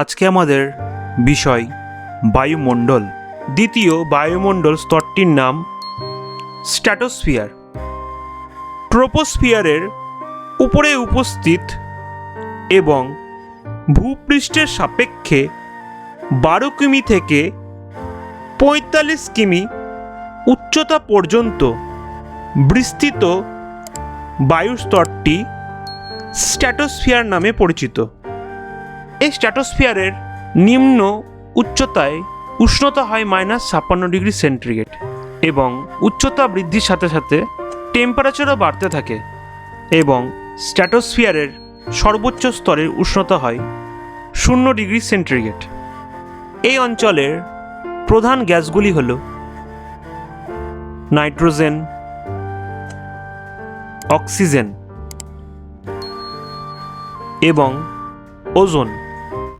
আজকে আমাদের বিষয় বায়ুমণ্ডল। দ্বিতীয় বায়ুমণ্ডল স্তরটির নাম স্ট্র্যাটোস্ফিয়ার। ট্রোপোস্ফিয়ারের উপরে উপস্থিত এবং ভূপৃষ্ঠের সাপেক্ষে 12 কিমি থেকে 45 কিমি উচ্চতা পর্যন্ত বিস্তৃত বায়ুর স্তরটি স্ট্র্যাটোস্ফিয়ার নামে পরিচিত। এই স্ট্র্যাটোস্ফিয়ারের নিম্ন উচ্চতায় উষ্ণতা হয় -56 ডিগ্রি সেন্টিগ্রেড এবং উচ্চতা বৃদ্ধির সাথে সাথে টেম্পারেচারও বাড়তে থাকে এবং স্ট্র্যাটোস্ফিয়ারের সর্বোচ্চ স্তরের উষ্ণতা হয় 0 ডিগ্রি সেন্টিগ্রেড। এই অঞ্চলের প্রধান গ্যাসগুলি হল নাইট্রোজেন, অক্সিজেন এবং ওজোন।